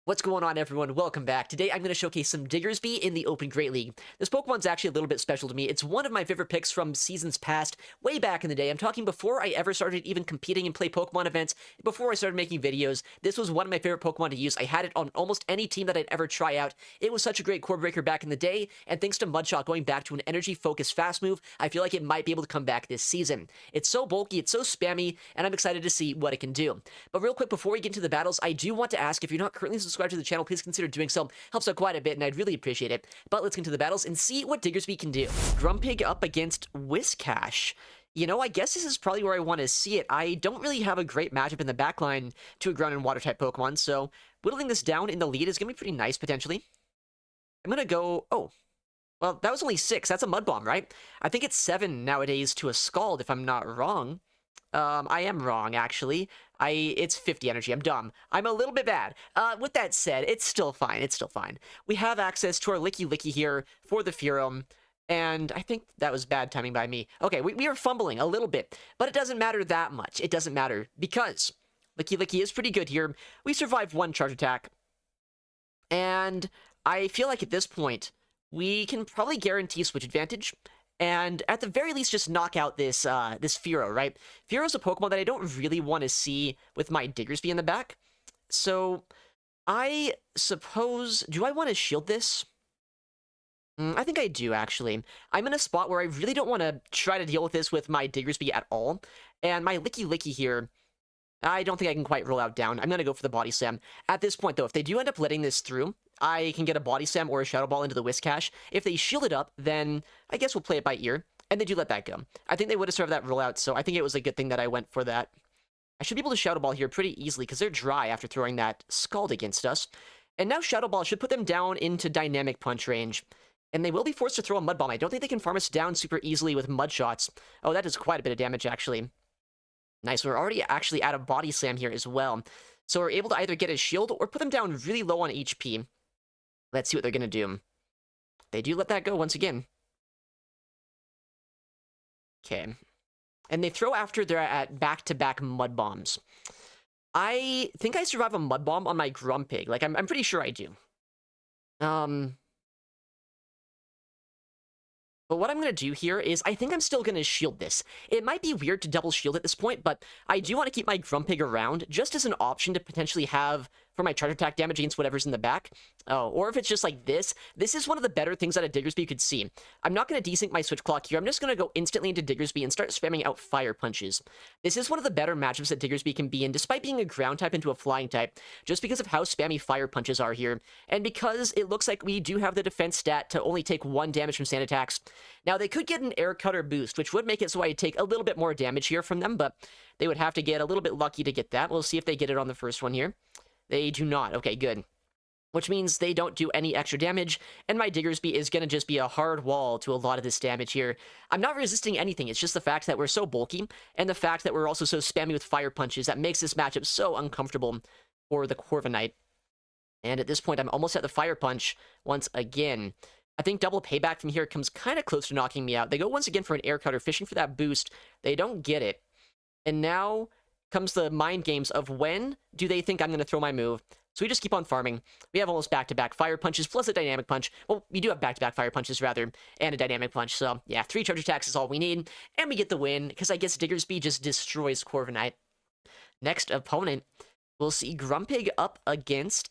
What's going on, everyone? Welcome back. Today, I'm going to showcase some Diggersby in the Open Great League. This Pokemon's actually a little bit special to me. It's one of my favorite picks from seasons past, way back in the day. I'm talking before I ever started even competing and play Pokemon events, before I started making videos. This was one of my favorite Pokemon to use. I had it on almost any team that I'd ever try out. It was such a great core breaker back in the day, and thanks to Mudshot going back to an energy-focused fast move, I feel like it might be able to come back this season. It's so bulky, it's so spammy, and I'm excited to see what it can do. But real quick, before we get into the battles, I do want to ask, if you're not currently subscribed to the channel, please consider doing so. Helps out quite a bit, and I'd really appreciate it. But let's get into the battles and see what Diggersby can do. Grumpig up against Whiscash. You know, I guess this is probably where I want to see it. I don't really have a great matchup in the backline to a ground and water type Pokemon, so whittling this down in the lead is going to be pretty nice, potentially. I'm going to go... Oh, well, that was only 6. That's a Mud Bomb, right? I think it's 7 nowadays to a Scald, if I'm not wrong. I am wrong, actually. It's 50 energy. I'm dumb. I'm a little bit bad. With that said, it's still fine. It's still fine. We have access to our Licky Licky here for the Fearow, and I think that was bad timing by me. Okay, we are fumbling a little bit, but it doesn't matter that much. It doesn't matter because Licky Licky is pretty good here. We survived one charge attack, and I feel like at this point, we can probably guarantee switch advantage. And at the very least, just knock out this this Fearow, right? Fearow's a Pokemon that I don't really want to see with my Diggersby in the back. So, I suppose... Do I want to shield this? I think I do, actually. I'm in a spot where I really don't want to try to deal with this with my Diggersby at all. And my Licky Licky here, I don't think I can quite roll out down. I'm going to go for the Body Slam. At this point, though, if they do end up letting this through, I can get a Body Slam or a Shadow Ball into the Whiscash. If they shield it up, then I guess we'll play it by ear. And they do let that go. I think they would have served that rollout, so I think it was a good thing that I went for that. I should be able to Shadow Ball here pretty easily, because they're dry after throwing that Scald against us. And now Shadow Ball should put them down into Dynamic Punch range. And they will be forced to throw a Mud Bomb. I don't think they can farm us down super easily with Mud Shots. Oh, that does quite a bit of damage, actually. Nice, we're already actually out of Body Slam here as well. So we're able to either get a shield or put them down really low on HP. Let's see what they're going to do. They do let that go once again. Okay. And they throw after they're at back-to-back Mud Bombs. I think I survive a Mud Bomb on my Grumpig. Like, I'm pretty sure I do. But what I'm going to do here is, I think I'm still going to shield this. It might be weird to double shield at this point, but I do want to keep my Grumpig around, just as an option to potentially have for my charge attack damage against whatever's in the back. Oh, or if it's just like this is one of the better things that a Diggersby could see. I'm not going to desync my switch clock here. I'm just going to go instantly into Diggersby and start spamming out Fire Punches. This is one of the better matchups that Diggersby can be in, despite being a ground type into a flying type, just because of how spammy Fire Punches are here, and because it looks like we do have the defense stat to only take 1 damage from sand attacks. Now, they could get an Air Cutter boost, which would make it so I take a little bit more damage here from them, but they would have to get a little bit lucky to get that. We'll see if they get it on the first one here. They do not. Okay, good. Which means they don't do any extra damage, and my Diggersby is going to just be a hard wall to a lot of this damage here. I'm not resisting anything, it's just the fact that we're so bulky, and the fact that we're also so spammy with Fire Punches that makes this matchup so uncomfortable for the Corviknight. And at this point, I'm almost at the Fire Punch once again. I think double payback from here comes kind of close to knocking me out. They go once again for an Air Cutter, fishing for that boost. They don't get it. And now comes the mind games of when do they think I'm going to throw my move. So we just keep on farming. We have almost back-to-back Fire Punches plus a Dynamic Punch. Well, we do have back-to-back Fire Punches, rather, and a Dynamic Punch. So, yeah, 3 charge attacks is all we need. And we get the win, because I guess Diggersby just destroys Corviknight. Next opponent, we'll see Grumpig up against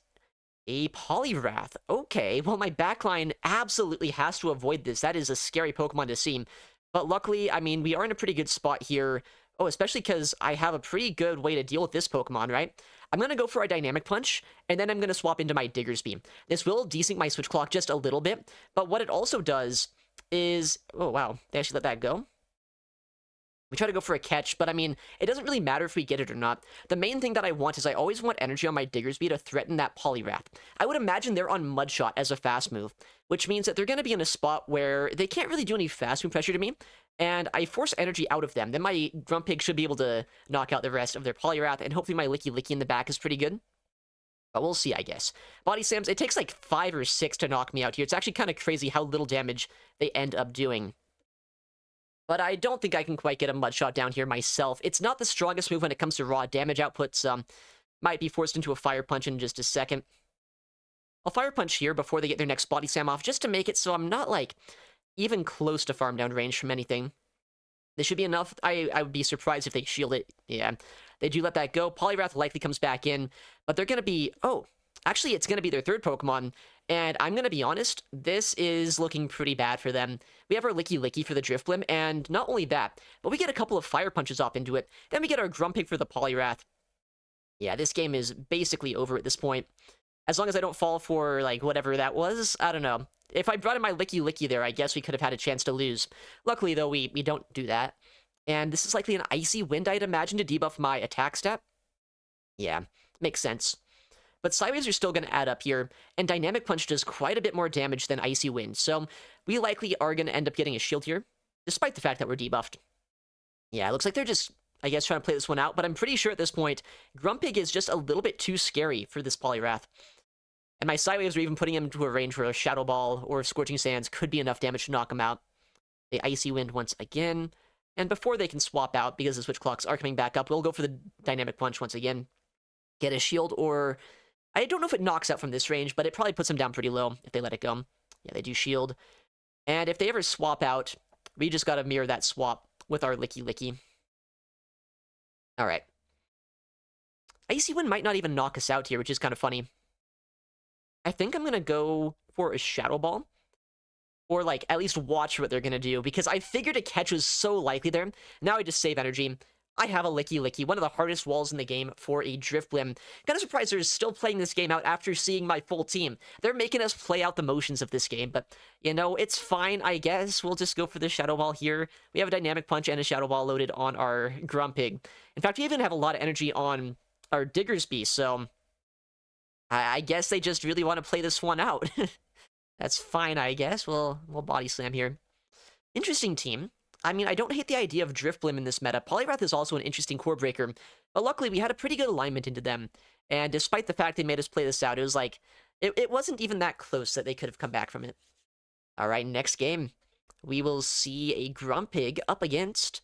a Poliwrath. Okay, well, my backline absolutely has to avoid this. That is a scary Pokemon to see. But luckily, I mean, we are in a pretty good spot here. Oh, especially because I have a pretty good way to deal with this Pokemon, right? I'm going to go for a Dynamic Punch, and then I'm going to swap into my Diggersby. This will desync my switch clock just a little bit, but what it also does is... Oh, wow. They actually let that go? We try to go for a catch, but I mean, it doesn't really matter if we get it or not. The main thing that I want is I always want energy on my Diggersby to threaten that Poliwrath. I would imagine they're on Mudshot as a fast move, which means that they're going to be in a spot where they can't really do any fast move pressure to me, and I force energy out of them. Then my Grumpig should be able to knock out the rest of their Poliwrath, and hopefully my Licky Licky in the back is pretty good. But we'll see, I guess. Body Slams, it takes like 5 or 6 to knock me out here. It's actually kind of crazy how little damage they end up doing. But I don't think I can quite get a Mudshot down here myself. It's not the strongest move when it comes to raw damage output, so might be forced into a Fire Punch in just a second. I'll Fire Punch here before they get their next Body Slam off, just to make it so I'm not, like, even close to farm down range from anything. This should be enough. I would be surprised if they shield it. Yeah, they do let that go. Poliwrath likely comes back in, but they're going to be... Oh, actually, it's going to be their third Pokemon, and I'm going to be honest, this is looking pretty bad for them. We have our Licky Licky for the Drifblim, and not only that, but we get a couple of Fire Punches off into it. Then we get our Grumpig for the Poliwrath. Yeah, this game is basically over at this point. As long as I don't fall for, like, whatever that was, I don't know. If I brought in my Licky Licky there, I guess we could have had a chance to lose. Luckily, though, we don't do that. And this is likely an Icy Wind, I'd imagine, to debuff my attack stat. Yeah, makes sense. But Sideways are still going to add up here, and Dynamic Punch does quite a bit more damage than Icy Wind, so we likely are going to end up getting a shield here, despite the fact that we're debuffed. Yeah, it looks like they're just, I guess, trying to play this one out, but I'm pretty sure at this point, Grumpig is just a little bit too scary for this Poliwrath. And my Sidewaves are even putting him into a range where a Shadow Ball or Scorching Sands could be enough damage to knock him out. They Icy Wind once again, and before they can swap out, because the switch clocks are coming back up, we'll go for the Dynamic Punch once again. Get a shield, or... I don't know if it knocks out from this range, but it probably puts them down pretty low if they let it go. Yeah, they do shield. And if they ever swap out, we just gotta mirror that swap with our Licky Licky. Alright. Icy Wind might not even knock us out here, which is kind of funny. I think I'm gonna go for a Shadow Ball. Or, like, at least watch what they're gonna do, because I figured a catch was so likely there. Now I just save energy. I have a Licky Licky, one of the hardest walls in the game for a Drifblim. Kind of surprised they're still playing this game out after seeing my full team. They're making us play out the motions of this game, but, you know, it's fine, I guess. We'll just go for the Shadow Ball here. We have a Dynamic Punch and a Shadow Ball loaded on our Grumpig. In fact, we even have a lot of energy on our Diggersby, so I guess they just really want to play this one out. That's fine, I guess. We'll Body Slam here. Interesting team. I mean, I don't hate the idea of Drifblim in this meta. Poliwrath is also an interesting core breaker, but luckily we had a pretty good alignment into them, and despite the fact they made us play this out, it was like, it wasn't even that close that they could have come back from it. Alright, next game. We will see a Grumpig up against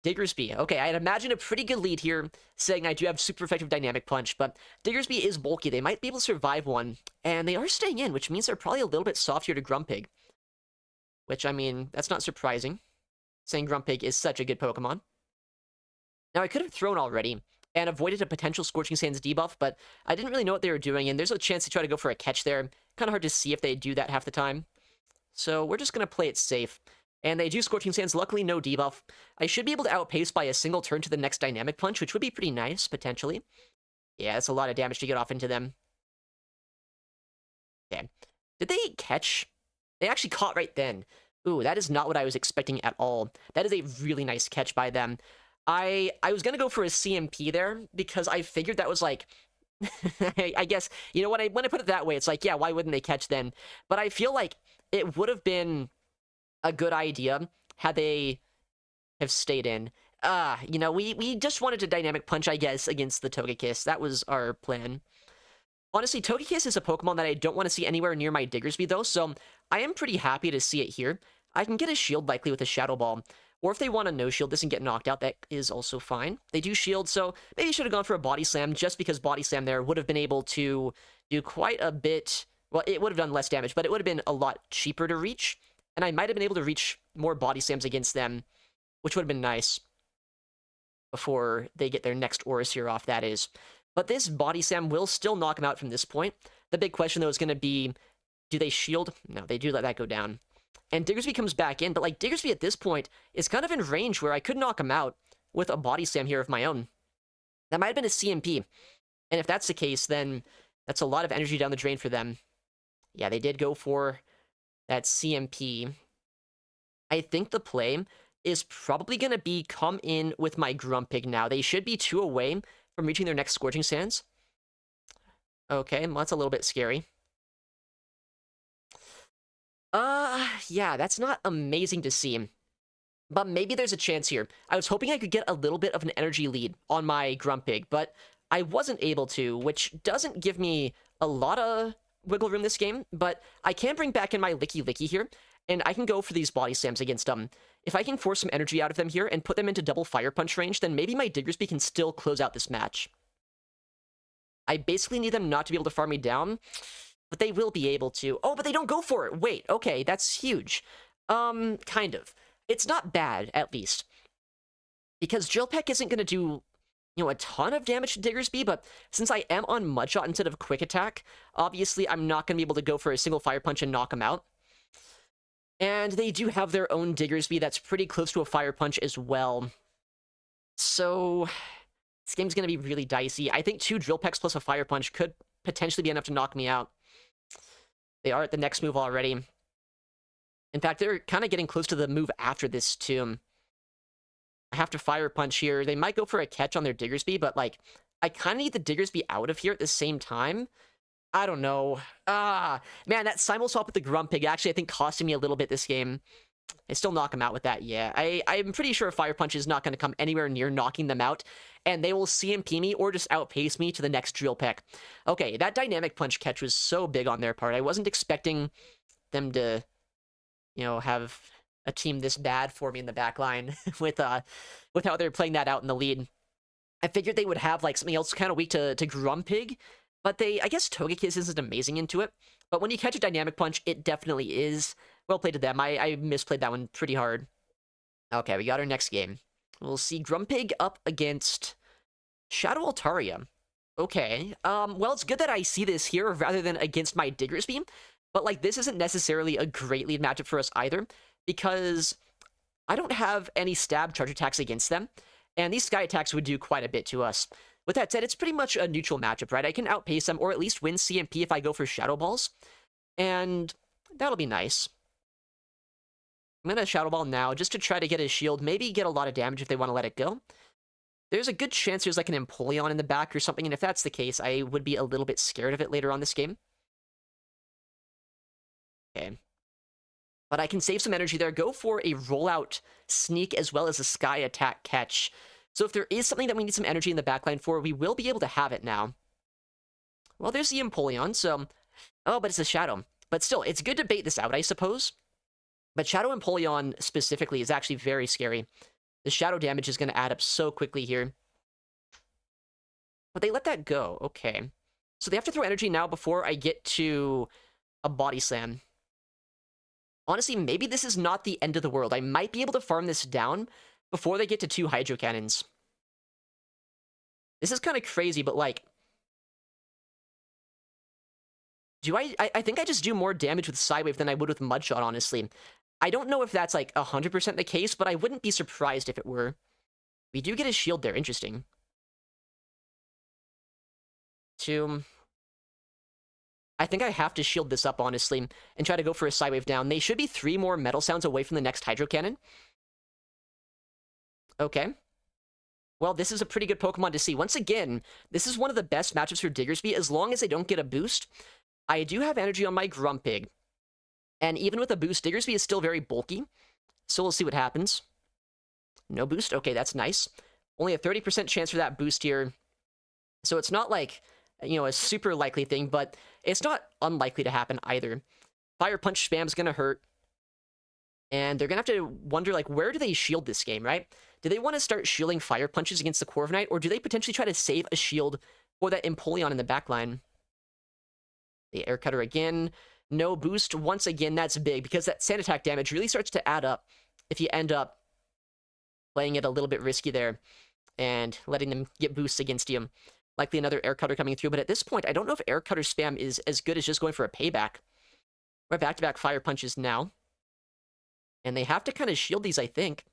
Diggersby. Okay, I'd imagine a pretty good lead here, saying I do have super effective Dynamic Punch, but Diggersby is bulky. They might be able to survive one, and they are staying in, which means they're probably a little bit soft here to Grumpig. Which, I mean, that's not surprising, saying Grumpig is such a good Pokemon. Now, I could have thrown already and avoided a potential Scorching Sands debuff, but I didn't really know what they were doing, and there's a chance to try to go for a catch there. Kind of hard to see if they do that half the time. So we're just going to play it safe. And they do Scorching Sands, luckily no debuff. I should be able to outpace by a single turn to the next Dynamic Punch, which would be pretty nice, potentially. Yeah, that's a lot of damage to get off into them. Okay. Did they catch? They actually caught right then. Ooh, that is not what I was expecting at all. That is a really nice catch by them. I was gonna go for a CMP there, because I figured that was like... I guess, you know, when I put it that way, it's like, yeah, why wouldn't they catch then? But I feel like it would have been a good idea had they have stayed in. You know, we just wanted to Dynamic Punch, I guess, against the Togekiss. That was our plan. Honestly, Togekiss is a Pokemon that I don't want to see anywhere near my Diggersby, though, so I am pretty happy to see it here. I can get a shield likely with a Shadow Ball, or if they want to no-shield this and get knocked out, that is also fine. They do shield, so maybe I should have gone for a Body Slam, just because Body Slam there would have been able to do quite a bit... Well, it would have done less damage, but it would have been a lot cheaper to reach, and I might have been able to reach more Body Slams against them, which would have been nice before they get their next Oriseer off, that is. But this Body Slam will still knock him out from this point. The big question, though, is going to be, do they shield? No, they do let that go down. And Diggersby comes back in, but, like, Diggersby at this point is kind of in range where I could knock him out with a Body Slam here of my own. That might have been a CMP. And if that's the case, then that's a lot of energy down the drain for them. Yeah, they did go for that CMP. I think the play is probably going to be come in with my Grumpig now. They should be 2 away from reaching their next Scorching Sands. Okay, well, that's a little bit scary. Yeah, that's not amazing to see. But maybe there's a chance here. I was hoping I could get a little bit of an energy lead on my Grumpig, but I wasn't able to, which doesn't give me a lot of wiggle room this game, but I can bring back in my Licky Licky here, and I can go for these Body Slams against them. If I can force some energy out of them here and put them into double Fire Punch range, then maybe my Diggersby can still close out this match. I basically need them not to be able to farm me down, but they will be able to. Oh, but they don't go for it. Wait, okay, that's huge. Kind of. It's not bad, at least. Because Drill Peck isn't going to do, a ton of damage to Diggersby, but since I am on Mudshot instead of Quick Attack, obviously I'm not going to be able to go for a single Fire Punch and knock him out. And they do have their own Diggersby that's pretty close to a Fire Punch as well. So, this game's going to be really dicey. I think 2 Drill Pecks plus a Fire Punch could potentially be enough to knock me out. They are at the next move already. In fact, they're kind of getting close to the move after this, too. I have to Fire Punch here. They might go for a catch on their Diggersby, but, like, I kind of need the Diggersby out of here at the same time. I don't know. Man, that Simul Swap with the Grumpig actually, I think, costing me a little bit this game. I still knock him out with that, yeah. I'm pretty sure a Fire Punch is not going to come anywhere near knocking them out, and they will CMP me or just outpace me to the next Drill Peck. Okay, that Dynamic Punch catch was so big on their part. I wasn't expecting them to, have a team this bad for me in the back line with how they're playing that out in the lead. I figured they would have, like, something else kind of weak to Grumpig, but I guess Togekiss isn't amazing into it. But when you catch a Dynamic Punch, it definitely is. Well played to them. I misplayed that one pretty hard. Okay, we got our next game. We'll see Grumpig up against Shadow Altaria. Okay, well, it's good that I see this here rather than against my Diggersby. But, like, this isn't necessarily a great lead matchup for us either, because I don't have any stab charge attacks against them, and these Sky attacks would do quite a bit to us. With that said, it's pretty much a neutral matchup, right? I can outpace them, or at least win CMP if I go for Shadow Balls, and that'll be nice. I'm going to Shadow Ball now, just to try to get his shield, maybe get a lot of damage if they want to let it go. There's a good chance there's like an Empoleon in the back or something, and if that's the case, I would be a little bit scared of it later on this game. Okay. But I can save some energy there, go for a rollout sneak as well as a Sky attack catch. So if there is something that we need some energy in the backline for, we will be able to have it now. Well, there's the Empoleon, so... Oh, but it's a Shadow. But still, it's good to bait this out, I suppose. But Shadow Empoleon specifically is actually very scary. The Shadow damage is going to add up so quickly here. But they let that go. Okay. So they have to throw energy now before I get to a Body Slam. Honestly, maybe this is not the end of the world. I might be able to farm this down before they get to 2 Hydro Cannons. This is kind of crazy, but, like... I think I just do more damage with Psywave than I would with Mudshot, honestly. I don't know if that's, like, 100% the case, but I wouldn't be surprised if it were. We do get a shield there. Interesting. 2... I think I have to shield this up, honestly, and try to go for a Psywave down. They should be 3 more Metal Sounds away from the next Hydro Cannon. Okay. Well, this is a pretty good Pokemon to see. Once again, this is one of the best matchups for Diggersby, as long as they don't get a boost. I do have energy on my Grumpig, and even with a boost, Diggersby is still very bulky, so we'll see what happens. No boost? Okay, that's nice. Only a 30% chance for that boost here, so it's not like... a super likely thing, but it's not unlikely to happen either. Fire Punch spam's gonna hurt. And they're gonna have to wonder, like, where do they shield this game, right? Do they want to start shielding Fire Punches against the Corviknight, or do they potentially try to save a shield for that Empoleon in the backline? The Air Cutter again. No boost. Once again, that's big, because that Sand Attack damage really starts to add up if you end up playing it a little bit risky there and letting them get boosts against you. Likely another Air Cutter coming through, but at this point, I don't know if Air Cutter spam is as good as just going for a payback. We're back-to-back Fire Punches now. And they have to kind of shield these, I think.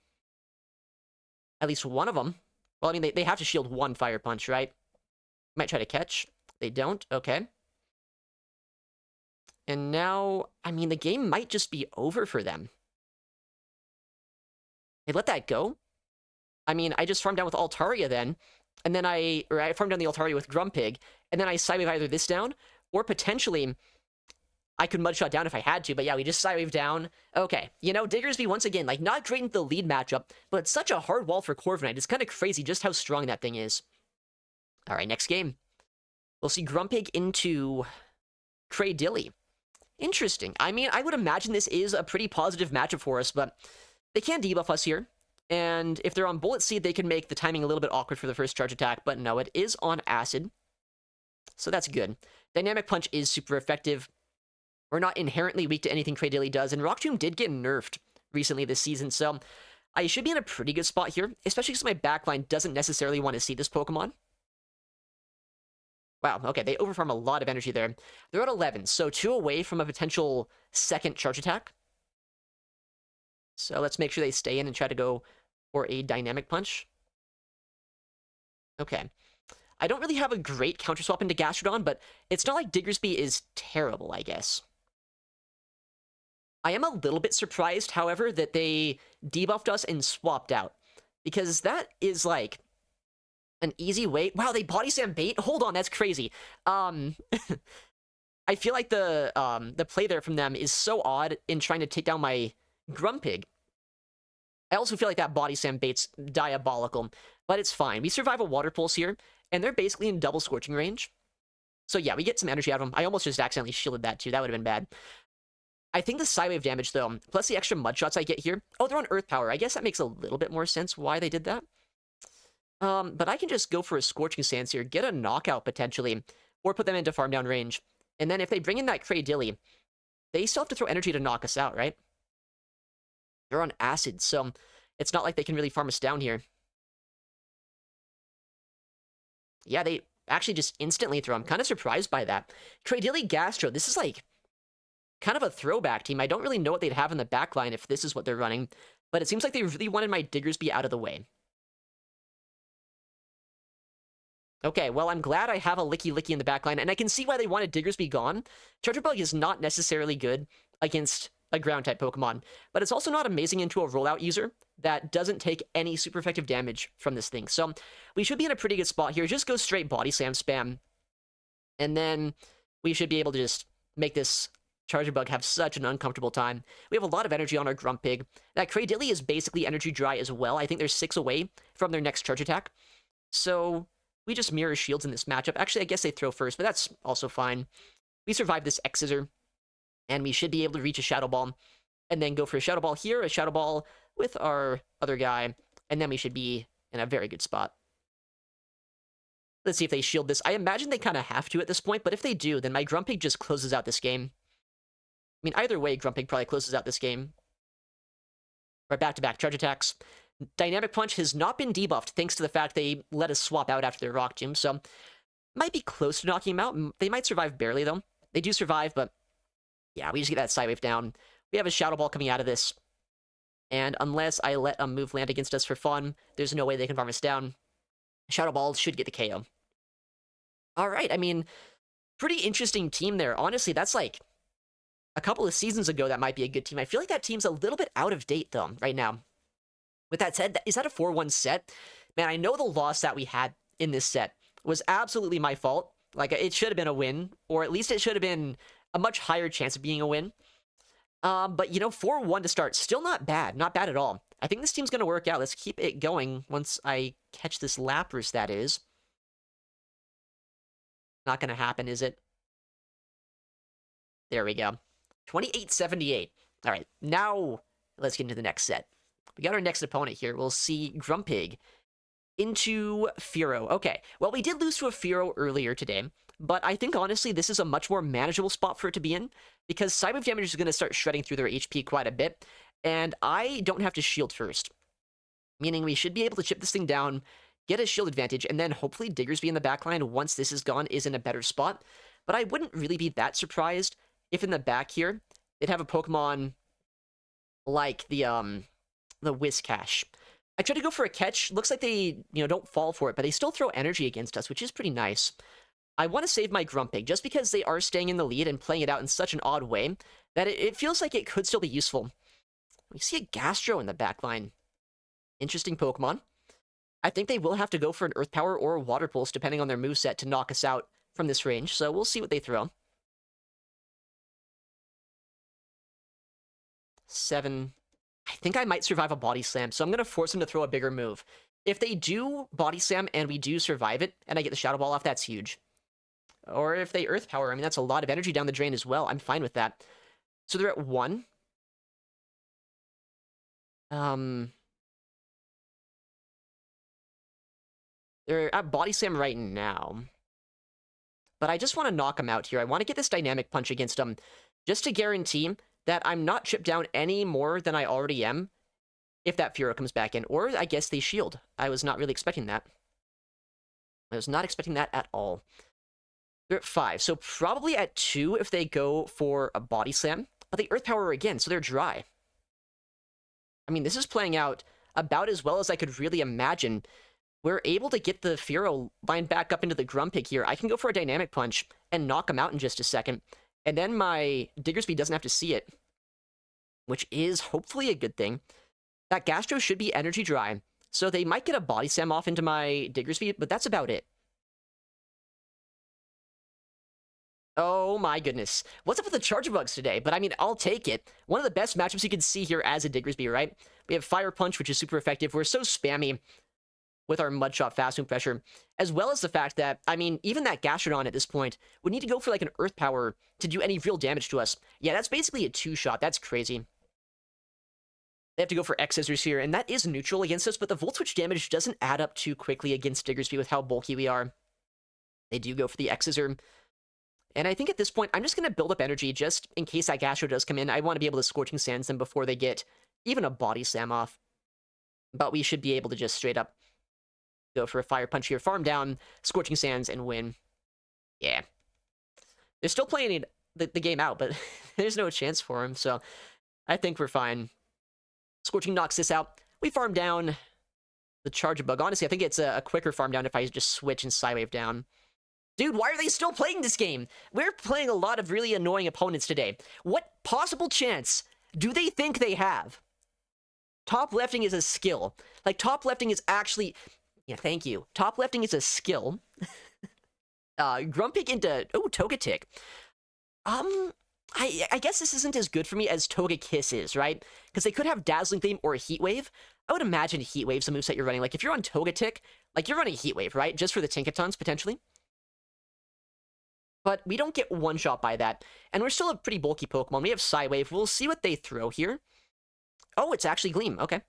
At least one of them. Well, I mean, they have to shield one Fire Punch, right? Might try to catch. They don't. Okay. And now, I mean, the game might just be over for them. They let that go? I mean, I just farmed down with Altaria then. And then I farmed down the Altaria with Grumpig, and then I Psywave either this down, or potentially, I could Mudshot down if I had to, but yeah, we just Psywave down. Okay, Diggersby, once again, like, not great in the lead matchup, but it's such a hard wall for Corviknight. It's kind of crazy just how strong that thing is. Alright, next game. We'll see Grumpig into Cradilly. Interesting. I mean, I would imagine this is a pretty positive matchup for us, but they can debuff us here. And if they're on Bullet Seed, they can make the timing a little bit awkward for the first charge attack. But no, it is on Acid. so that's good. Dynamic Punch is super effective. We're not inherently weak to anything Cradily does, and Rock Tomb did get nerfed recently this season, so I should be in a pretty good spot here, especially because my backline doesn't necessarily want to see this Pokemon. Wow, okay, they overfarm a lot of energy there. They're at 11, so 2 away from a potential second charge attack. So let's make sure they stay in and try to go for a Dynamic Punch. Okay. I don't really have a great counter swap into Gastrodon, but it's not like Diggersby is terrible, I guess. I am a little bit surprised, however, that they debuffed us and swapped out. Because that is, like, an easy way... Wow, they Body Slam bait? Hold on, that's crazy. I feel like the play there from them is so odd in trying to take down my Grumpig. I also feel like that Body Slam bait's diabolical, but it's fine. We survive a Water Pulse here, and they're basically in double Scorching range. So yeah, we get some energy out of them. I almost just accidentally shielded that too. That would have been bad. I think the Psywave damage, though, plus the extra Mud Shots I get here... Oh, they're on Earth Power. I guess that makes a little bit more sense why they did that. But I can just go for a Scorching Sands here, get a knockout, potentially, or put them into farm down range. And then if they bring in that Cradily, they still have to throw energy to knock us out, right? They're on Acid, so it's not like they can really farm us down here. Yeah, they actually just instantly throw. I'm kind of surprised by that. Cradily Gastro, this is like kind of a throwback team. I don't really know what they'd have in the backline if this is what they're running, but it seems like they really wanted my Diggersby out of the way. Okay, well, I'm glad I have a Licky Licky in the backline, and I can see why they wanted Diggersby gone. Charger Bug is not necessarily good against a Ground-type Pokemon, but it's also not amazing into a rollout user that doesn't take any super effective damage from this thing. So we should be in a pretty good spot here. Just go straight Body Slam spam, and then we should be able to just make this Charger Bug have such an uncomfortable time. We have a lot of energy on our Grumpig. That Cradily is basically energy dry as well. I think they're 6 away from their next charge attack. So we just mirror shields in this matchup. Actually, I guess they throw first, but that's also fine. We survive this X-Scissor, and we should be able to reach a Shadow Ball, and then go for a Shadow Ball here, a Shadow Ball with our other guy, and then we should be in a very good spot. Let's see if they shield this. I imagine they kind of have to at this point, but if they do, then my Grumpig just closes out this game. I mean, either way, Grumpig probably closes out this game. Right, back-to-back charge attacks. Dynamic Punch has not been debuffed, thanks to the fact they let us swap out after their Rock Tomb, so might be close to knocking him out. They might survive barely, though. They do survive, but yeah, we just get that Psywave down. We have a Shadow Ball coming out of this, and unless I let a move land against us for fun, there's no way they can farm us down. Shadow Ball should get the KO. Alright, I mean, pretty interesting team there. Honestly, that's like a couple of seasons ago that might be a good team. I feel like that team's a little bit out of date, though, right now. With that said, is that a 4-1 set? Man, I know the loss that we had in this set was absolutely my fault. Like, it should have been a win, or at least it should have been a much higher chance of being a win. But, you know, 4-1 to start, still not bad. Not bad at all. I think this team's going to work out. Let's keep it going once I catch this Lapras, that is. Not going to happen, is it? There we go. 28-78. All right, now let's get into the next set. We got our next opponent here. We'll see Grumpig into Fearow. Okay, well, we did lose to a Fearow earlier today, but I think, honestly, this is a much more manageable spot for it to be in, because Psywave damage is going to start shredding through their HP quite a bit, and I don't have to shield first, meaning we should be able to chip this thing down, get a shield advantage, and then hopefully Diggersby in the backline, once this is gone, is in a better spot. But I wouldn't really be that surprised if in the back here, they'd have a Pokemon like the Whiscash. I tried to go for a catch. Looks like they, don't fall for it, but they still throw energy against us, which is pretty nice. I want to save my Grumpig, just because they are staying in the lead and playing it out in such an odd way, that it feels like it could still be useful. We see a Gastro in the backline. Interesting Pokemon. I think they will have to go for an Earth Power or a Water Pulse, depending on their moveset, to knock us out from this range, so we'll see what they throw. 7. I think I might survive a Body Slam, so I'm going to force them to throw a bigger move. If they do Body Slam and we do survive it, and I get the Shadow Ball off, that's huge. Or if they Earth Power, I mean, that's a lot of energy down the drain as well. I'm fine with that. So they're at 1. They're at Body Slam right now. but I just want to knock him out here. I want to get this dynamic punch against him just to guarantee that I'm not chipped down any more than I already am if that Furo comes back in. Or I guess they shield. I was not really expecting that. I was not expecting that at all. They're at 5, so probably at 2 if they go for a body slam. But they Earth Power again, so they're dry. I mean, this is playing out about as well as I could really imagine. We're able to get the Furo line back up into the Grumpig here. I can go for a Dynamic Punch and knock him out in just a second. And then my Diggersby doesn't have to see it, which is hopefully a good thing. That Gastro should be energy dry, so they might get a Body Slam off into my Diggersby, but that's about it. Oh my goodness. What's up with the Charger Bugs today? But I mean, I'll take it. One of the best matchups you can see here as a Diggersby, right? We have Fire Punch, which is super effective. We're so spammy with our Mudshot Fast Move Pressure, as well as the fact that, I mean, even that Gastrodon at this point would need to go for like an Earth Power to do any real damage to us. Yeah, that's basically a 2-shot. That's crazy. They have to go for X-Scissors here, and that is neutral against us, but the Volt Switch damage doesn't add up too quickly against Diggersby with how bulky we are. They do go for the X-Scissor. And I think at this point, I'm just going to build up energy just in case that Gastro does come in. I want to be able to Scorching Sands them before they get even a Body Slam off. But we should be able to just straight up go for a Fire Punch here, farm down, Scorching Sands, and win. Yeah. They're still playing the game out, but there's no chance for him, so I think we're fine. Scorching knocks this out. We farm down the Charger Bug. Honestly, I think it's a quicker farm down if I just switch and Psywave down. Dude, why are they still playing this game? We're playing a lot of really annoying opponents today. What possible chance do they think they have? Top lefting is a skill. Like, top lefting is actually... Yeah, thank you. Top lefting is a skill. Grumpig into... Oh, Togetic. I guess this isn't as good for me as Togekiss is, right? Because they could have Dazzling Gleam or a Heat Wave. I would imagine Heat Wave's a moveset you're running. Like, if you're on Togetic, like, you're running Heat Wave, right? Just for the Tinkatons, potentially. But we don't get one-shot by that. And we're still a pretty bulky Pokemon. We have Psywave. We'll see what they throw here. Oh, it's actually Gleam. Okay.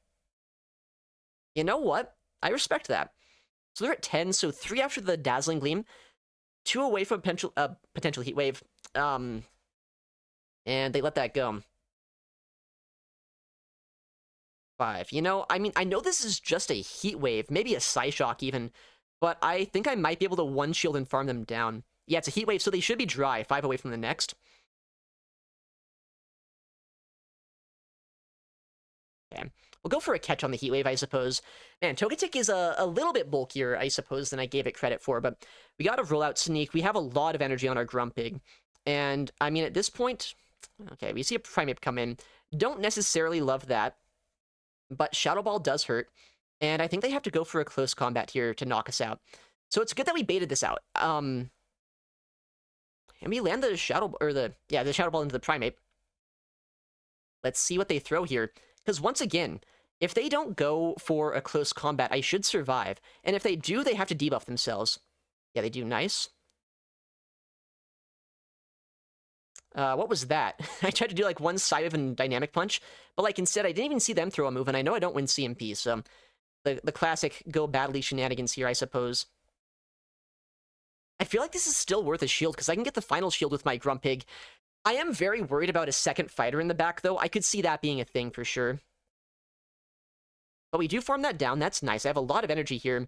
You know what? I respect that. So they're at 10, so 3 after the Dazzling Gleam. 2 away from potential Heat Wave. And they let that go. 5. You know, I mean, I know this is just a Heat Wave. Maybe a Psyshock even. But I think I might be able to one-shield and farm them down. Yeah, it's a Heat Wave, so they should be dry. 5 away from the next. Okay. We'll go for a catch on the Heat Wave, I suppose. Man, Togetic is a little bit bulkier, I suppose, than I gave it credit for, but we got to roll out Sneak. We have a lot of energy on our Grumpig. And, I mean, at this point... Okay, we see a Primeape come in. Don't necessarily love that, but Shadow Ball does hurt. And I think they have to go for a close combat here to knock us out. So it's good that we baited this out. And we land the Shadow Ball into the Primeape. Let's see what they throw here. Because once again, if they don't go for a close combat, I should survive. And if they do, they have to debuff themselves. Yeah, they do. Nice. What was that? I tried to do like one Psywave and Dynamic Punch, but like instead I didn't even see them throw a move, and I know I don't win CMP, so the classic go badly shenanigans here, I suppose. I feel like this is still worth a shield, because I can get the final shield with my Grumpig. I am very worried about a second fighter in the back, though. I could see that being a thing for sure. But we do farm that down. That's nice. I have a lot of energy here.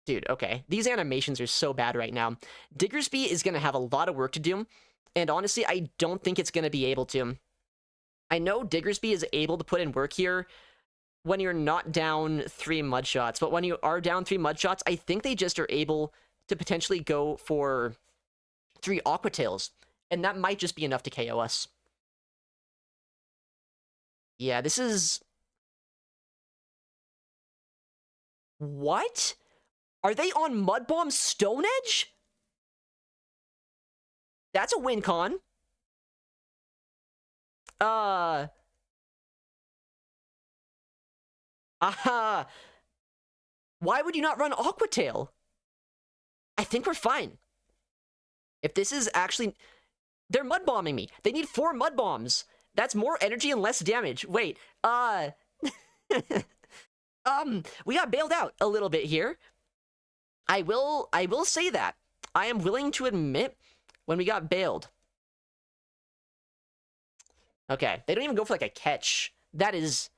Dude, okay. These animations are so bad right now. Diggersby is going to have a lot of work to do, and honestly, I don't think it's going to be able to. I know Diggersby is able to put in work here when you're not down 3 Mudshots, but when you are down 3 Mudshots, I think they just are able to potentially go for 3 Aqua Tails, and that might just be enough to KO us. Yeah, this is... What? Are they on Mud Bomb Stone Edge? That's a win con. Aha. Why would you not run Aqua Tail? I think we're fine. If this is actually... They're Mud Bombing me. They need 4 Mud Bombs. That's more energy and less damage. Wait, we got bailed out a little bit here. I will say that. I am willing to admit when we got bailed. Okay, they don't even go for like a catch. That is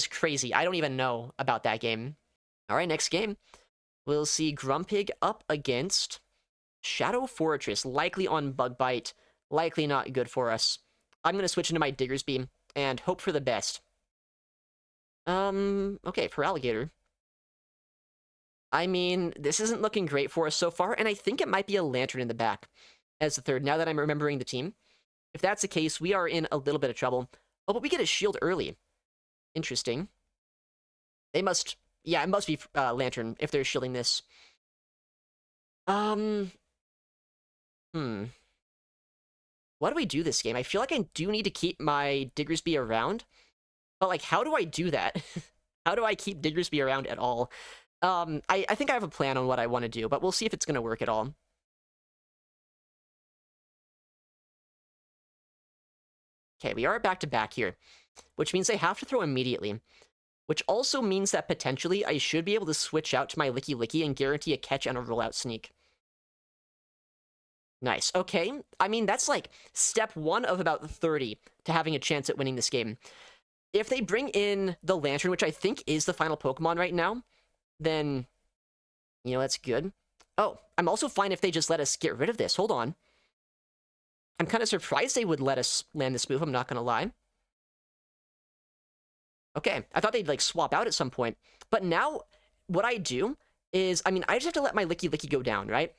crazy. I don't even know about that game. All right, next game. We'll see Grumpig up against Shadow Fortress, likely on Bug Bite, likely not good for us. I'm going to switch into my Diggersby and hope for the best. Okay, for Alligator. I mean, this isn't looking great for us so far, and I think it might be a Lantern in the back as the third, now that I'm remembering the team. If that's the case, we are in a little bit of trouble. Oh, but we get a shield early. Interesting. They must... Yeah, it must be Lantern if they're shielding this. Hmm. What do we do this game? I feel like I do need to keep my Diggersby around. But, like, how do I do that? How do I keep Diggersby around at all? I think I have a plan on what I want to do, but we'll see if it's going to work at all. Okay, we are back to back here, which means I have to throw immediately. Which also means that potentially I should be able to switch out to my Licky Licky and guarantee a catch and a rollout sneak. Nice. Okay. I mean, that's like step 1 of about 30 to having a chance at winning this game. If they bring in the Lantern, which I think is the final Pokemon right now, then, you know, that's good. Oh, I'm also fine if they just let us get rid of this. Hold on. I'm kind of surprised they would let us land this move, I'm not going to lie. Okay, I thought they'd, like, swap out at some point. But now, what I do is, I mean, I just have to let my Licky Licky go down, right?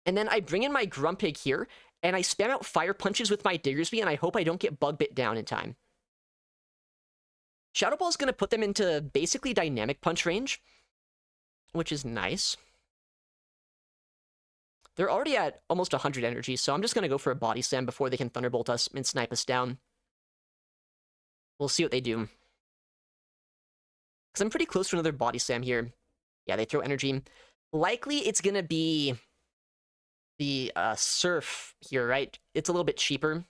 And then I bring in my Grumpig here, and I spam out Fire Punches with my Diggersby, and I hope I don't get Bug Bit down in time. Shadow Ball is going to put them into basically Dynamic Punch range, which is nice. They're already at almost 100 energy, so I'm just going to go for a Body Slam before they can Thunderbolt us and snipe us down. We'll see what they do. Because I'm pretty close to another Body Slam here. Yeah, they throw energy. Likely it's going to be the Surf here, right? It's a little bit cheaper.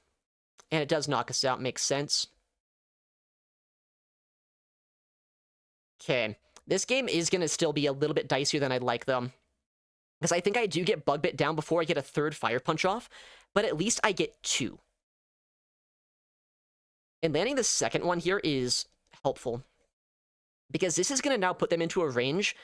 And it does knock us out, makes sense. Okay. This game is going to still be a little bit dicier than I'd like, though. Because I think I do get Bug Bit down before I get a third Fire Punch off, but at least I get 2. And landing the second one here is helpful. Because this is going to now put them into a range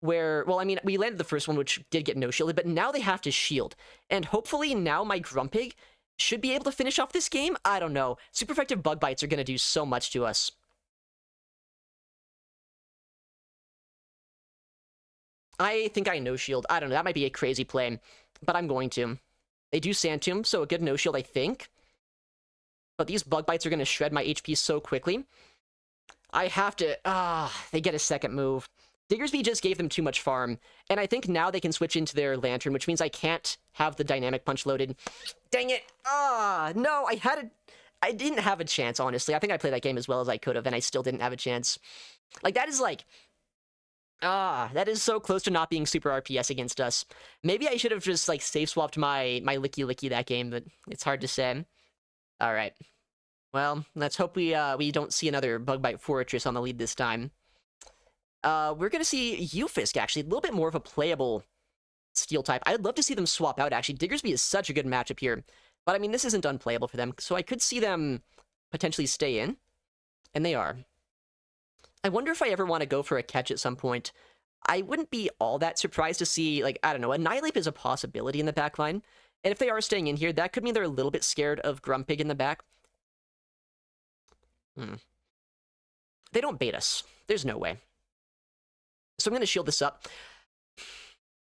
where, well, I mean, we landed the first one, which did get no-shielded, but now they have to shield. And hopefully now my Grumpig should be able to finish off this game? I don't know. Super effective Bug Bites are going to do so much to us. I think I no-shield. I don't know. That might be a crazy play, but I'm going to. They do Sand Tomb, so a good no-shield, I think. But these Bug Bites are going to shred my HP so quickly. I have to... they get a second move. Diggersby just gave them too much farm, and I think now they can switch into their Lantern, which means I can't have the Dynamic Punch loaded. Dang it! No, I didn't have a chance, honestly. I think I played that game as well as I could have, and I still didn't have a chance. Like, that is like... that is so close to not being super RPS against us. Maybe I should have just, like, save-swapped my Licky Licky that game, but it's hard to say. Alright. Well, let's hope we don't see another Bug Bite Fortress on the lead this time. We're gonna see Ufisk, actually. A little bit more of a playable Steel type. I'd love to see them swap out, actually. Diggersby is such a good matchup here. But, I mean, this isn't unplayable for them, so I could see them potentially stay in. And they are. I wonder if I ever want to go for a catch at some point. I wouldn't be all that surprised to see, like, I don't know, Annihilate is a possibility in the back line. And if they are staying in here, that could mean they're a little bit scared of Grumpig in the back. They don't bait us. There's no way. So I'm going to shield this up.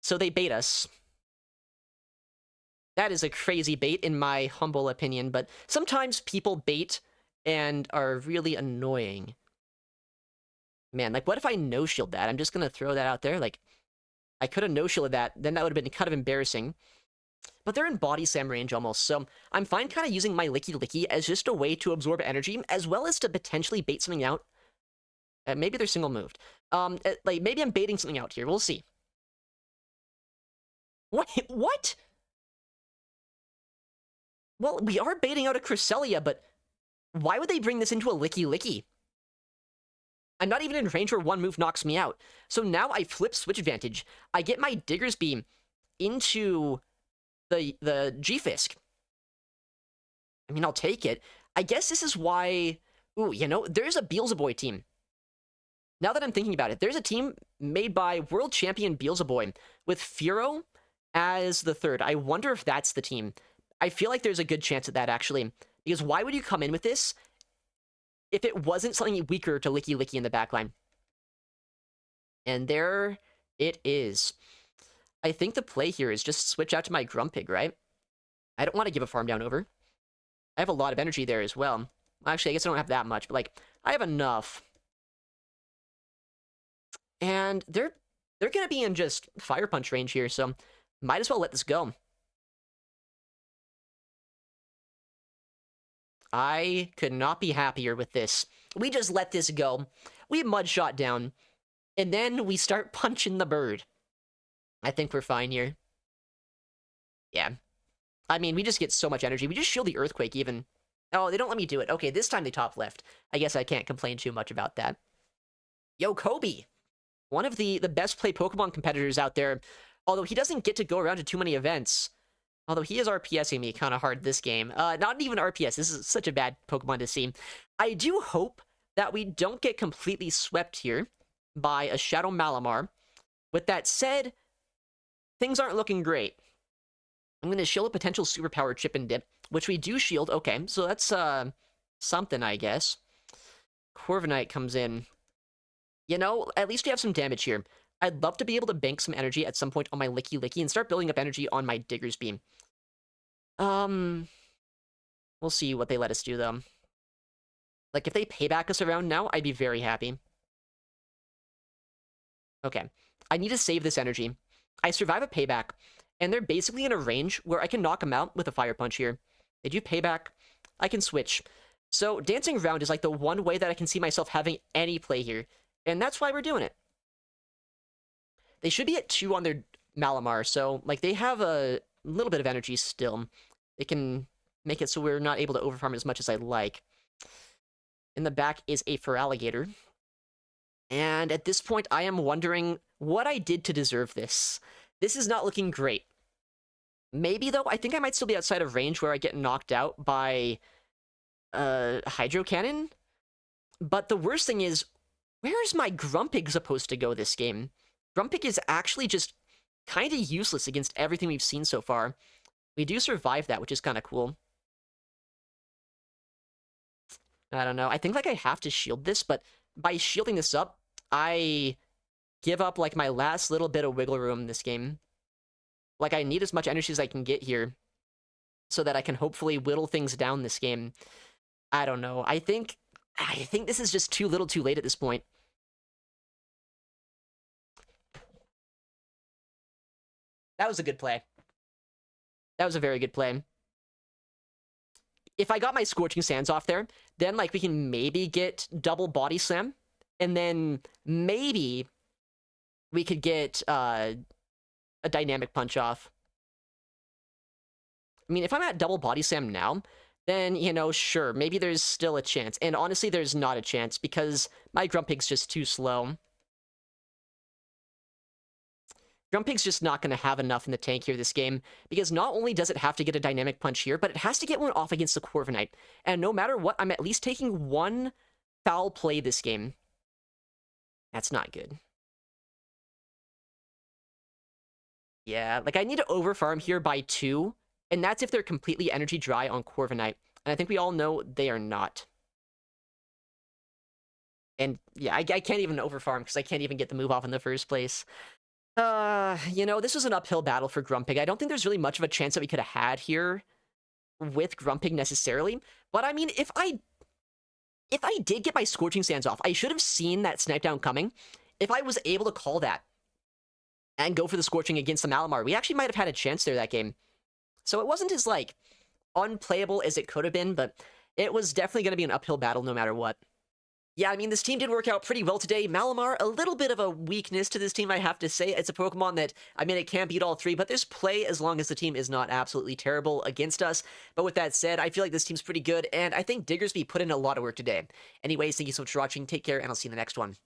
So they bait us. That is a crazy bait, in my humble opinion, but sometimes people bait and are really annoying. Man, like, what if I no-shield that? I'm just going to throw that out there. Like, I could have no-shielded that, then that would have been kind of embarrassing. But they're in Body Slam range almost, so I'm fine kind of using my Licky Licky as just a way to absorb energy, as well as to potentially bait something out. Maybe they're single-moved. Like, maybe I'm baiting something out here. We'll see. What? Well, we are baiting out a Cresselia, but why would they bring this into a Licky Licky? I'm not even in range where one move knocks me out. So now I flip switch advantage. I get my Diggersby into the G-Fisk. I mean, I'll take it. I guess this is why... Ooh, you know, there's a Beelzeboy team. Now that I'm thinking about it, there's a team made by world champion Beelzeboy with Furo as the third. I wonder if that's the team. I feel like there's a good chance of that, actually. Because why would you come in with this if it wasn't something weaker to Licky Licky in the backline? And there it is. I think the play here is just switch out to my Grumpig, right? I don't want to give a farm down over. I have a lot of energy there as well. Actually, I guess I don't have that much, but, like, I have enough. And they're going to be in just Fire Punch range here, so might as well let this go. I could not be happier with this. We just let this go. We Mud Shot down, and then we start punching the bird. I think we're fine here. Yeah. I mean, we just get so much energy. We just shield the Earthquake, even. Oh, they don't let me do it. Okay, this time they top left. I guess I can't complain too much about that. Yo, Kobe! One of the best play Pokemon competitors out there. Although he doesn't get to go around to too many events. Although he is RPSing me kind of hard this game. Not even RPS. This is such a bad Pokemon to see. I do hope that we don't get completely swept here by a Shadow Malamar. With that said, things aren't looking great. I'm going to shield a potential superpower Chip and Dip, which we do shield. Okay, so that's something, I guess. Corviknight comes in. You know, at least we have some damage here. I'd love to be able to bank some energy at some point on my Licky Licky and start building up energy on my Diggersby. We'll see what they let us do, though. Like, if they payback us around now, I'd be very happy. Okay. I need to save this energy. I survive a payback, and they're basically in a range where I can knock them out with a Fire Punch here. They do payback. I can switch. So, dancing around is like the one way that I can see myself having any play here. And that's why we're doing it. They should be at 2 on their Malamar, so, like, they have a little bit of energy still. They can make it so we're not able to overfarm as much as I'd like. In the back is a Feraligatr. And at this point, I am wondering what I did to deserve this. This is not looking great. Maybe, though, I think I might still be outside of range where I get knocked out by Hydro Cannon. But the worst thing is, where is my Grumpig supposed to go this game? Grumpig is actually just kind of useless against everything we've seen so far. We do survive that, which is kind of cool. I don't know. I think, like, I have to shield this, but by shielding this up, I give up, like, my last little bit of wiggle room in this game. Like, I need as much energy as I can get here so that I can hopefully whittle things down this game. I don't know. I think this is just too little too late at this point. That was a good play. That was a very good play. If I got my Scorching Sands off there, then, like, we can maybe get double Body Slam, and then maybe we could get a Dynamic Punch off. I mean, if I'm at double Body Slam now, then, you know, sure, maybe there's still a chance. And honestly, there's not a chance, because my Grumpig's just too slow. Grumpig's just not going to have enough in the tank here this game, because not only does it have to get a Dynamic Punch here, but it has to get one off against the Corviknight. And no matter what, I'm at least taking one foul play this game. That's not good. Yeah, like, I need to overfarm here by 2, and that's if they're completely energy dry on Corviknight. And I think we all know they are not. And yeah, I can't even overfarm because I can't even get the move off in the first place. You know, this was an uphill battle for Grumpig. I don't think there's really much of a chance that we could have had here with Grumpig necessarily. But I mean, if I did get my Scorching Sands off, I should have seen that Snipe Down coming. If I was able to call that and go for the Scorching against the Malamar, we actually might have had a chance there that game. So it wasn't as, like, unplayable as it could have been, but it was definitely going to be an uphill battle no matter what. Yeah, I mean, this team did work out pretty well today. Malamar, a little bit of a weakness to this team, I have to say. It's a Pokemon that, I mean, it can beat all three, but there's play as long as the team is not absolutely terrible against us. But with that said, I feel like this team's pretty good, and I think Diggersby put in a lot of work today. Anyways, thank you so much for watching. Take care, and I'll see you in the next one.